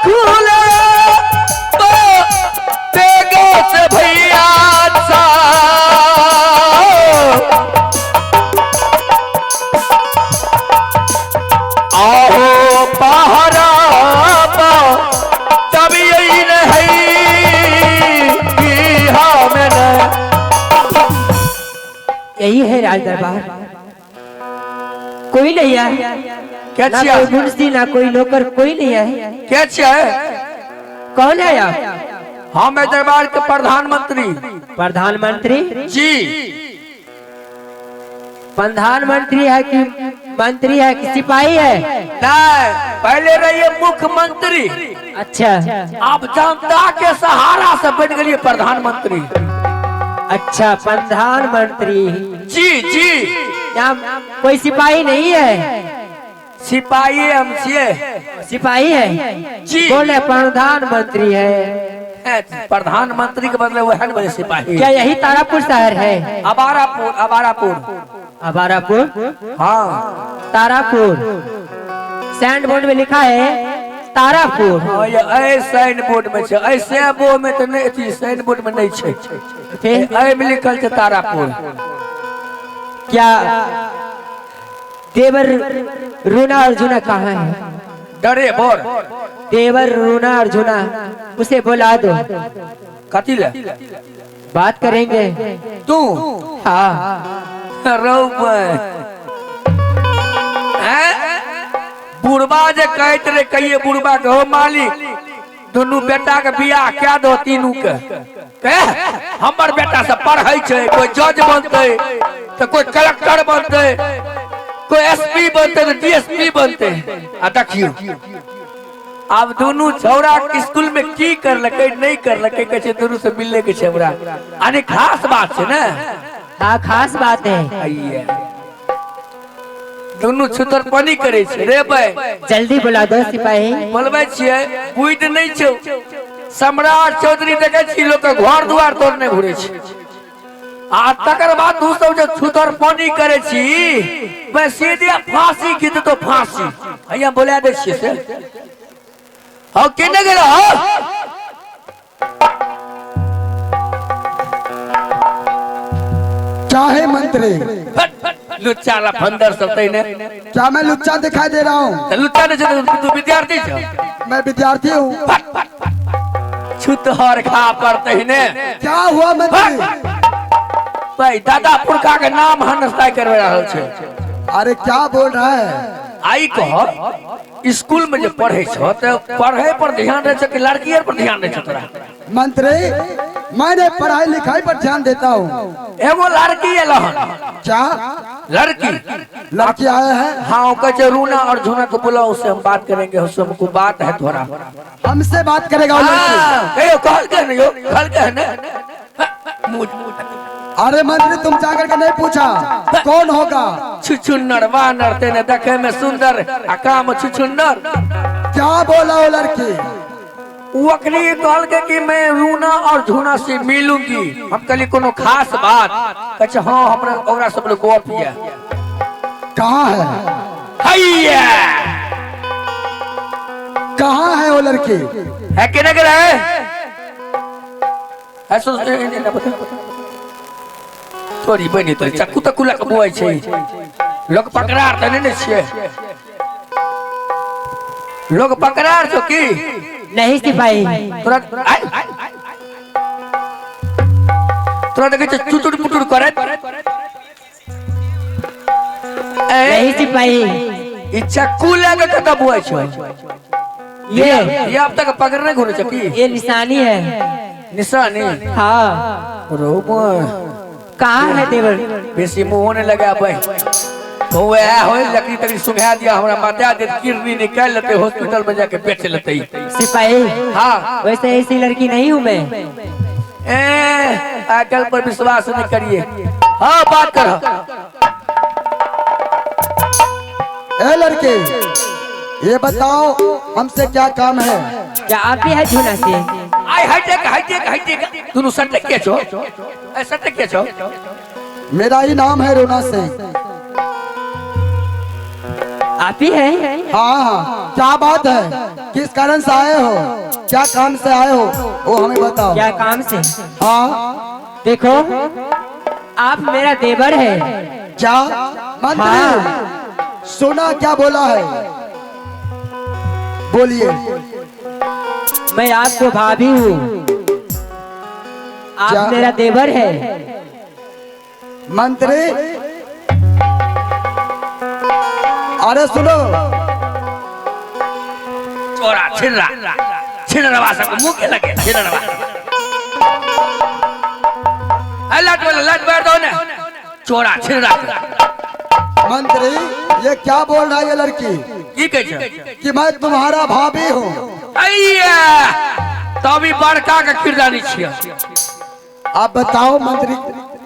खुले तो तेगो से भैया सा आओ पहरा तब यही नहीं कि हमें यही है राज दरबार। कोई नहीं है, क्या ना कोई मुंशी ना कोई नौकर, कोई नहीं है। क्या है? कौन है आप? हम है दरबार के प्रधानमंत्री। प्रधानमंत्री जी। प्रधानमंत्री है कि मंत्री है कि सिपाही है? नहीं, पहले रहिए मुख्यमंत्री। अच्छा, आप जनता के सहारा से बन गए प्रधानमंत्री। अच्छा प्रधानमंत्री। जी जी। यहाँ कोई सिपाही नहीं है? सिपाही हमसे। सिपाही है जी। बोले प्रधानमंत्री है। प्रधानमंत्री के बदले वो है ना सिपाही। क्या यही तारापुर शहर है? अबारापुर अबारापुर। अबारापुर? हाँ तारापुर। सैंड बोर्ड में लिखा है तारापुर। साइन बोर्ड में छे, ऐसे बो में तो नहीं थी, साइन बोर्ड में नहीं छे। फिर ऐ में लिखल छे तारापुर। क्या देवर रूना अर्जुना कहाँ है? डरे बोर देवर रूना अर्जुना, उसे बुला दो। कथी ले बात करेंगे। तू? हाँ। बुढ़बा जे कहते रहे कहिए बुढ़बा के हो मालिक दोनों बेटा के बियाह क्या दो तीनों के। हमर बेटा से पढ़े छे, कोई जज बनते तो कोई कलेक्टर बनते, कोई एसपी बनते तो डीएसपी बनते। आ देखियो अब दोनों छौरा स्कूल में की कर लके नहीं कर लके, कहे दोनों से मिलने के छौरा अने खास बात है ना। हाँ खास बात है। दोनों छुतरपनी करे छे रे भाई। जल्दी बुला दो सिपाही। बोलबे छिए बुझ नहीं छौ। सम्राट चौधरी देखे छी लोग के घर द्वार तोड़ने घुरे छी, आ तकर बाद तू सब जो छुतरपनी करे छी मैं सीधे फांसी खींच तो फांसी भैया बोला दे छिए से। हो केने गेलो हो? क्या है मंत्री? लुच्चा लफंदर सब तैने। क्या मैं लुच्चा दिखाई दे रहा हूँ? लुच्चा नहीं तू विद्यार्थी छ। मैं विद्यार्थी हूँ। छुतहर खा पड़ते ही ने। क्या हुआ मंत्री? भाई दादा पुरखा के नाम हनस्ताई करवे रहल छे। अरे क्या बोल रहा है? आई कह स्कूल में जो पढ़े छो तो पढ़े पर ध्यान रहे छो कि लड़की पर ध्यान रहे छो तोरा? मंत्री मैंने पढ़ाई लिखाई पर ध्यान देता हूँ। एगो लड़की है लहन। क्या लड़की? लड़की आया है? हाँ कहे रूना और झुना को बुलाओ, उससे हम बात करेंगे, उससे हमको बात है थोड़ा। हमसे बात करेगा वो लड़की? कहल के नहीं हो, कहल के ना। अरे मंत्री तुम जाकर के नहीं पूछा कौन होगा? छुछुन्नर वानर तेने देखे में सुंदर आ काम छुछुन्नर। क्या बोला वो लड़की? वकली कहल के कि मैं रूना और झुना से मिलूंगी। हम कहली कोनो खास बात? कहे हाँ हमरा ओकरा सब लोग गप है। कहाँ है? हैया कहाँ है वो लड़की? है केने गेल है? ऐसो तोरी बनी तो चक्कू तक्कू लग बुआई छे। लोग पकड़ार त नहीं छिए, लोग पकड़ार छो की नहीं सिपाही। तोरा तोरा देखे चुटुर पुटुर करे नहीं सिपाही। ई चक्कू लगे कत बुआई छो? ये अब तक पकड़ने घुरे छो की? ये निशानी है। निशानी? हाँ। रोबो कहाँ है देवर? बेसी मुंह होने लगा भाई। तो वो हो लकड़ी तकड़ी सुंघा दिया, हमरा माता दे किडनी निकाल लेते, हॉस्पिटल में जाके बेच लेते। सिपाही हाँ वैसे ऐसी लड़की नहीं हूँ मैं। आजकल पर विश्वास नहीं करिए। हाँ बात करो। ए लड़के ये बताओ हमसे क्या काम है? क्या आप भी है झूना से? आई हाइटेक दोनों सटक के छो, सटक के छो। मेरा ही नाम है रोना सिंह। आप ही हैं? हाँ हाँ, क्या बात है? किस कारण से आए हो? क्या काम से आए हो? वो हमें बताओ। क्या काम से? हाँ, देखो, आप मेरा देवर है। क्या मंत्री? हाँ। सुना क्या बोला है? बोलिए। मैं आपको भाभी हूँ, क्या? आप मेरा देवर है। मंत्री, अरे सुनो, चोरा छिनरवा सब मुंह के लगे छिनरवा। लट बैठ दो ने चोरा छिनरा। मंत्री ये क्या बोल रहा है ये लड़की? की कह छै कि मैं तुम्हारा भाभी हूँ। अइया तभी बड़का के किरदानी छियै। आप बताओ मंत्री,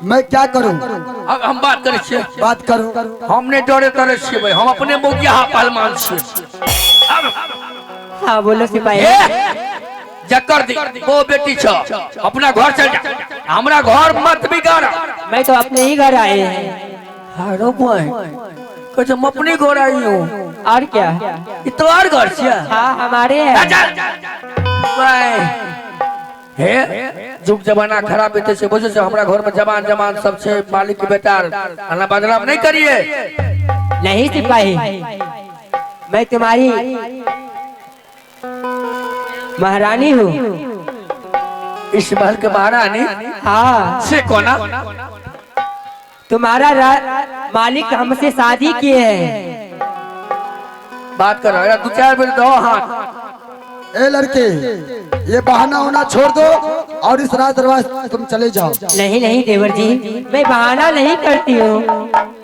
मैं क्या करूं? अब हम बात करे छियै। बात करो। हमने डरे तरे छियै भाई, हम अपने मोगिया पहलवान छियै। अब हाँ बोलो सिपाही। जकर दी वो बेटी छ अपना घर चल जा, हमरा घर मत बिगाड़। मैं तो अपने ही घर आए हैं। हारो भाई कह हम अपने घर आई हूं। और क्या? ई तोहर घर छियै? हाँ हमारे हैं। भाई हे जुग जमाना खराब बीते से वजह से हमरा घर में जवान सब छे, मालिक के बेटा अल्लाह बदनाम नहीं करिए। नहीं सिपाही, मैं तुम्हारी महारानी हूँ। इस महल के महारानी? हाँ। से कोना? तुम्हारा मालिक हमसे शादी किए हैं। बात करो यार, 2-4 बेर दो हाथ। ए लड़के, ये बहाना होना छोड़ दो और इस रात दरवाजे तुम चले जाओ। नहीं नहीं देवर जी, मैं बहाना नहीं करती हूँ।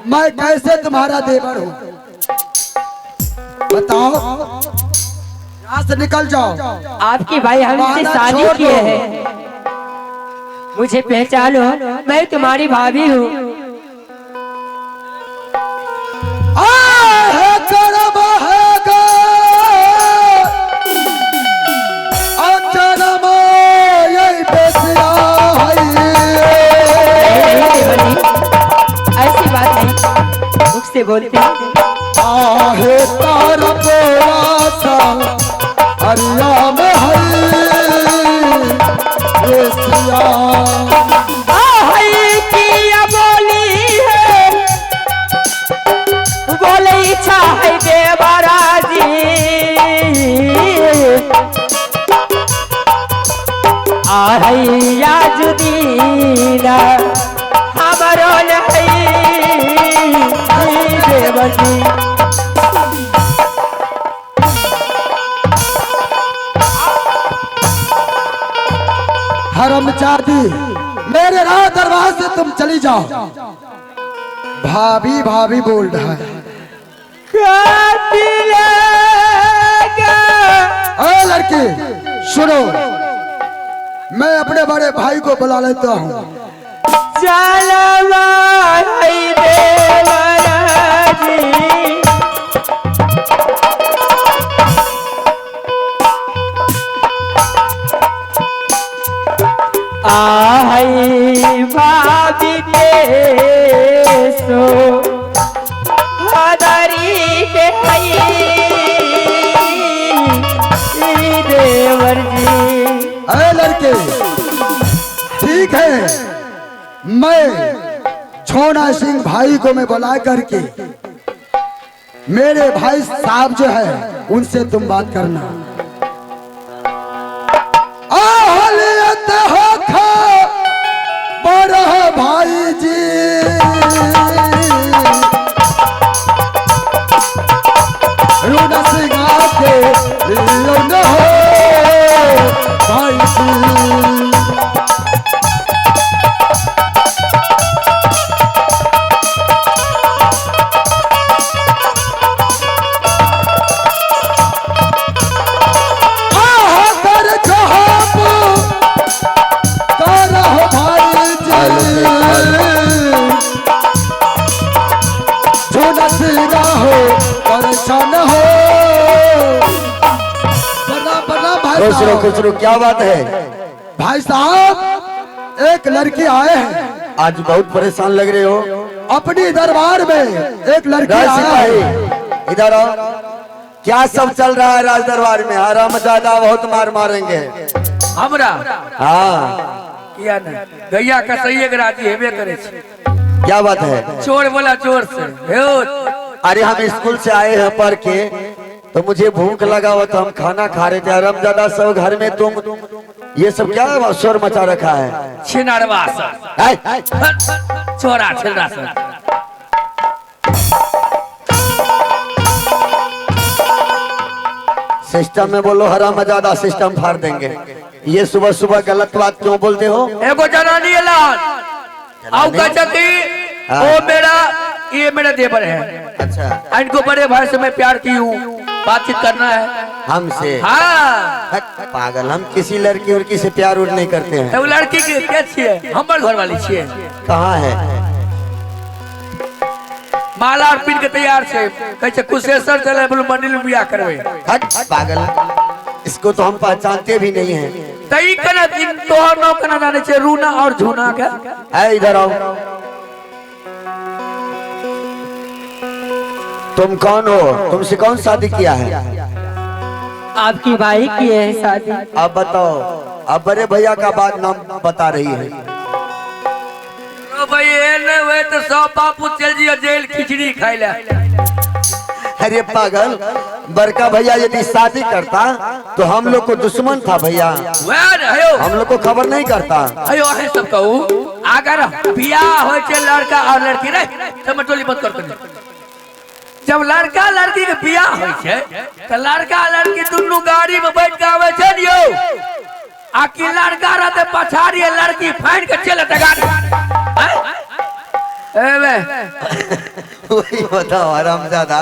मैं कैसे तुम्हारा देवर हूँ? बताओ, यहाँ से निकल जाओ। आपके भाई हमसे शादी किए हैं, मुझे पहचानो, मैं तुम्हारी भाभी हूँ। ऐसी बात नहीं, मुख से बोलते आहे तारा बोला अरिया में है सिया। बोली है, बोले इच्छा है देवरा जी। आहैया जुदीना हमारो नहीं देवर जी। हरमजादी, मेरे राह दरवाजे से तुम चली जाओ। भाभी भाभी बोल रहा है। लड़की सुनो, मैं अपने बड़े भाई को बुला लेता हूँ। आहै भाभी सो हदरी के देवर जी। अरे लड़के, ठीक है, मैं छोना सिंह भाई को मैं बुला करके मेरे भाई साहब जो है उनसे तुम बात करना। आहलियत हो खा बड़ा भाई जी, रूना सिंगा के लियोन हो भाई जी। खुश रहो, क्या बात है? भाई साहब, एक लड़की आए हैं। आज बहुत परेशान लग रहे हो। अपनी दरबार में एक लड़की आया है। इधर आओ। क्या सब चल रहा है राज दरबार में? हरामजादा बहुत मार मारेंगे। हमरा हाँ किया ना गैया का सही एक राजी हेबे करे छे। क्या बात है? चोर बोला चोर से हेओ। अरे हम स्कूल से आए हैं पढ़ के, तो मुझे भूख लगा हुआ तो हम खाना खा रहे थे। हरामजादा सब घर में तुम ये सब क्या शोर मचा रखा है? छिनारवा सा है? चोरा छिलरा सा। सिस्टम में बोलो हरामजादा, सिस्टम फाड़ देंगे। ये सुबह सुबह गलत बात क्यों बोलते हो? एगो जना नहीं लाल आओ कहती ओ मेरा ये मेरा देवर है। अच्छा, इनको बड़े भाई से मैं प्यार की हूँ, बातचीत करना है हमसे? हाँ। पागल, हम किसी लड़की उड़की से प्यार उड़ नहीं करते हैं। वो लड़की के क्या छिए? हमर घर वाली छिए। कहाँ है? माला और पिन के तैयार छे। कैसे कुशेश्वर चले बोलो मंदिर में बियाह करवे। हट पागल, इसको तो हम पहचानते भी नहीं हैं। तई कना दिन तोहर नाम कना जाने छे? रूना और झूना के। है इधर आओ। तुम कौन हो? तुमसे कौन शादी किया है? आपकी भाई की है शादी। अब बताओ। अब बड़े भैया का बात नाम बता रही है। ओ भाई एने वे तो सब बापू चल जियो जेल खिचड़ी खाई ले। अरे पागल, बड़का भैया यदि शादी करता तो हम लोग को दुश्मन था भैया। हयो हम लोग को खबर नहीं करता। हयो है सब कहू अगर बियाह होय छे लड़का और लड़की रे टमटोली मत कर कर। जब लड़का लड़की के बियाह होय छे त लड़का लड़की दुनु गाड़ी में बैठ के आवे छे यो। आकी लड़का रहते पछाड़ी लड़की फाड़ के चले त गाड़ी। एवे वही बताओ हरामजादा,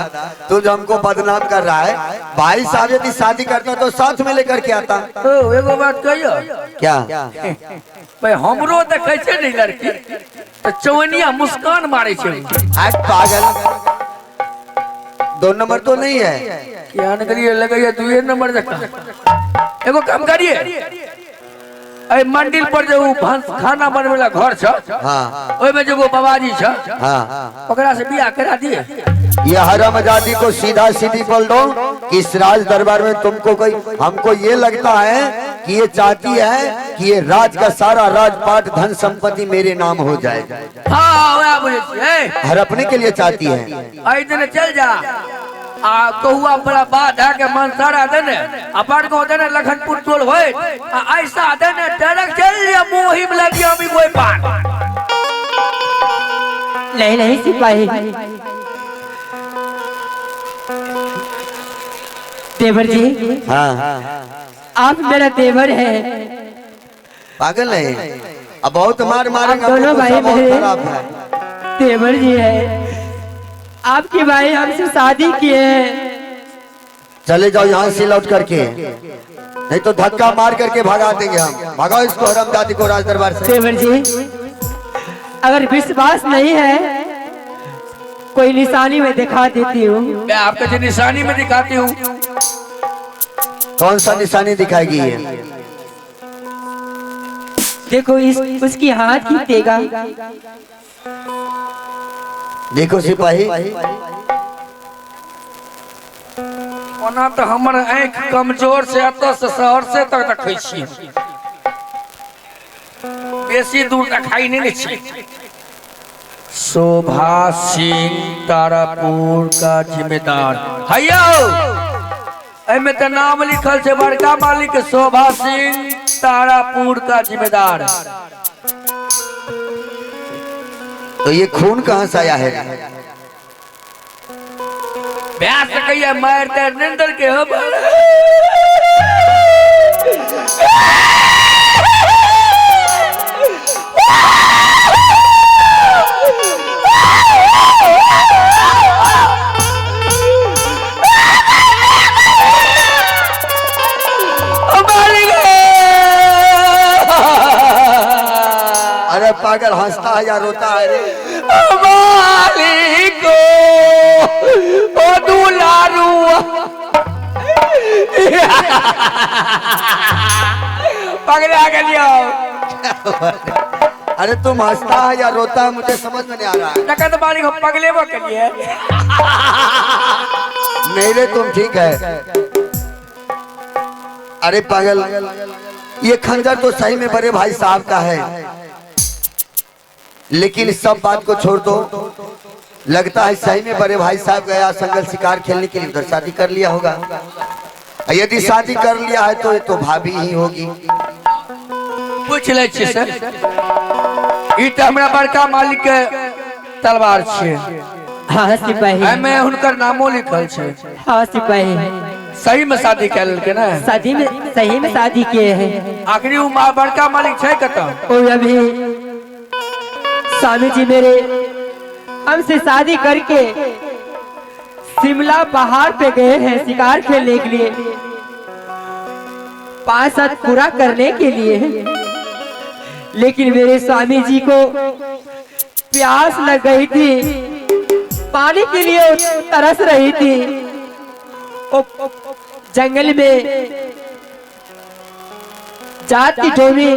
तू जो हमको बदनाम कर रहा है। भाई साहब यदि शादी करता तो साथ में लेकर के आता। ओ एगो बात कहियो क्या? भाई हमरो देखे छे नहीं लड़की तो चवनिया मुस्कान मारे छे। हट पागल, 2 नंबर तो नहीं है। क्या न करिए लगैया 2 नंबर देखा। एगो काम करिए ए मंदिर पर जो खाना बनवे वाला घर छ, हाँ ओय में जो बाबाजी छ, हाँ, ओकरा से बियाह करा दिए। ये हरामजादी को सीधा सीधी बोल दो कि इस राज दरबार में तुमको कोई, हमको ये लगता है कि ये चाहती है कि ये राज का सारा राजपाट धन संपत्ति मेरे नाम हो जाए। हाँ वह बोले छे हड़पने के लिए चाहती है। आई दिन चल जा आ कहुआ बड़ा बात है के मन सारा देने अपन को देने लखनपुर टोल होय ऐसा देने डरक चल जा मोहिम लगी अभी कोई पार। नहीं नहीं सिपाही, देवर जी हाँ, आप मेरा देवर है। पागल है, अब बहुत मार मारेंगे। दोनों आपको भाई गुस्सा बहुत मेरे खराब है। देवर जी है। आपके भाई हमसे शादी किए हैं। चले जाओ यहाँ से लौट करके, नहीं तो धक्का मार करके भगा देंगे हम। भगाओ इसको हरामजादी को राज दरबार से। देवर जी अगर विश्वास नहीं है कोई निशानी में दिखा देती हूँ। मैं आपको जो निशानी में दिखाती हूँ। कौन सा निशानी दिखाएगी ये? देखो उसकी हाथ की तेगा। देखो सिपाही, ओना तो हमर आँख कमजोर से अत से शहर से तक देखै छी, बेसी दूर देखाई नहीं छी। शोभा सिंह तारापुर का जिम्मेदार हयो एमे तो नाम लिखल छे बड़का मालिक शोभा सिंह तारापुर का जिम्मेदार। तो ये खून कहाँ से आया है? ब्याह से कहिए मारते निंदर के हो अरे पागल, हंसता है या रोता है रे? मालिक ओ दुलारू पगला के लियो। अरे तुम हंसता है या रोता है मुझे समझ में नहीं आ रहा है। नकद मालिक पगले वो के लिए नहीं रे तुम ठीक है। अरे पागल, ये खंजर तो सही में बड़े भाई साहब का है, लेकिन इस सब बात को छोड़ दो। लगता है सही में बड़े भाई साहब गया संगल शिकार खेलने के लिए, उधर शादी कर लिया होगा। यदि शादी कर लिया है तो ये तो भाभी ही होगी। पूछ ले छी सर, ई तो हमरा बड़का मालिक के तलवार छे। हाँ सिपाही, एमे हुनकर नामो लिखल छे। हाँ सिपाही, सही में शादी कर लेलके ना? सही में शादी किए हैं। आखिरी वो बड़का मालिक छे कतौ? ओ अभी स्वामी जी मेरे हमसे शादी करके शिमला पहाड़ पे गए हैं शिकार खेलने के लिए, 5 साल पूरा करने के लिए। लेकिन मेरे स्वामी जी को प्यास लग गई थी, पानी के लिए तरस रही थी। जंगल में जाती डोमी